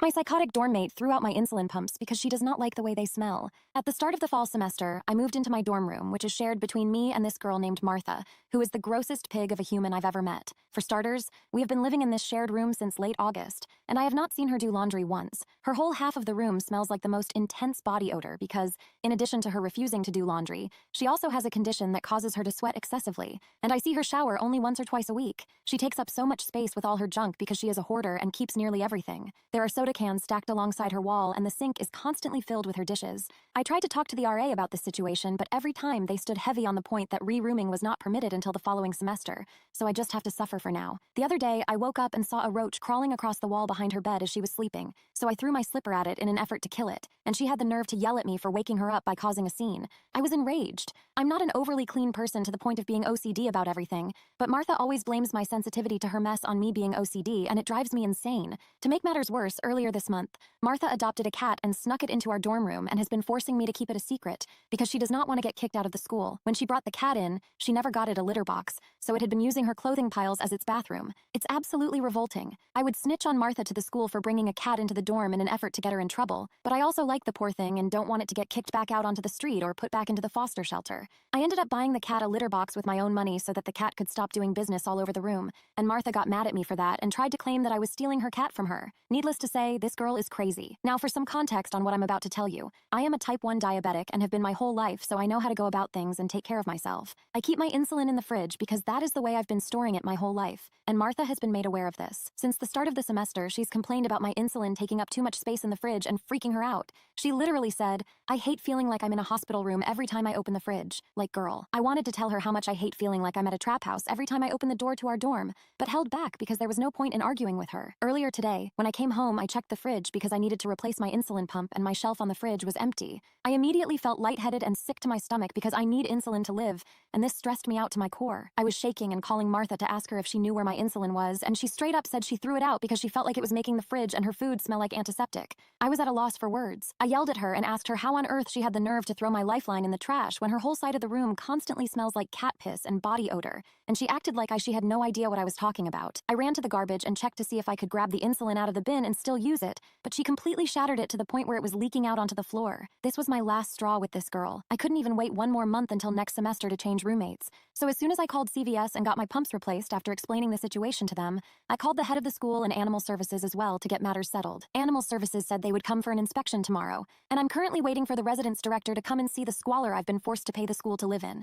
My psychotic dorm mate threw out my insulin pumps because she does not like the way they smell. At the start of the fall semester, I moved into my dorm room, which is shared between me and this girl named Martha, who is the grossest pig of a human I've ever met. For starters, we have been living in this shared room since late August, and I have not seen her do laundry once. Her whole half of the room smells like the most intense body odor because, in addition to her refusing to do laundry, she also has a condition that causes her to sweat excessively, and I see her shower only once or twice a week. She takes up so much space with all her junk because she is a hoarder and keeps nearly everything. There are soda cans stacked alongside her wall, and the sink is constantly filled with her dishes. I tried to talk to the RA about this situation, but every time they stood heavy on the point that re-rooming was not permitted until the following semester, so I just have to suffer for now. The other day, I woke up and saw a roach crawling across the wall behind her bed as she was sleeping, so I threw my slipper at it in an effort to kill it, and she had the nerve to yell at me for waking her up by causing a scene. I was enraged. I'm not an overly clean person to the point of being OCD about everything, but Martha always blames my sensitivity to her mess on me being OCD, and it drives me insane. To make matters worse, earlier this month, Martha adopted a cat and snuck it into our dorm room and has been forcing me to keep it a secret because she does not want to get kicked out of the school. When she brought the cat in, she never got it a litter box, so it had been using her clothing piles as its bathroom. It's absolutely revolting. I would snitch on Martha to the school for bringing a cat into the dorm in an effort to get her in trouble, but I also like the poor thing and don't want it to get kicked back out onto the street or put back into the foster shelter. I ended up buying the cat a litter box with my own money so that the cat could stop doing business all over the room, and Martha got mad at me for that and tried to claim that I was stealing her cat from her. Needless to say, this girl is crazy. Now for some context on what I'm about to tell you. I am a type 1 diabetic and have been my whole life, so I know how to go about things and take care of myself. I keep my insulin in the fridge because that is the way I've been storing it my whole life, and Martha has been made aware of this. Since the start of the semester, she's complained about my insulin taking up too much space in the fridge and freaking her out. She literally said, "I hate feeling like I'm in a hospital room every time I open the fridge." Like, girl. I wanted to tell her how much I hate feeling like I'm at a trap house every time I open the door to our dorm, but held back because there was no point in arguing with her. Earlier today, when I came home, I checked the fridge because I needed to replace my insulin pump and my shelf on the fridge was empty. I immediately felt lightheaded and sick to my stomach because I need insulin to live, and this stressed me out to my core. I was shaking and calling Martha to ask her if she knew where my insulin was, and she straight up said she threw it out because she felt like it was making the fridge and her food smell like antiseptic. I was at a loss for words. I yelled at her and asked her how on earth she had the nerve to throw my lifeline in the trash when her whole side of the room constantly smells like cat piss and body odor, and she acted like she had no idea what I was talking about. I ran to the garbage and checked to see if I could grab the insulin out of the bin and still use it, but she completely shattered it to the point where it was leaking out onto the floor. This was my last straw with this girl. I couldn't even wait one more month until next semester to change roommates. So as soon as I called CVS and got my pumps replaced after explaining the situation to them, I called the head of the school and Animal Services as well to get matters settled. Animal Services said they would come for an inspection tomorrow, and I'm currently waiting for the residence director to come and see the squalor I've been forced to pay the school to live in.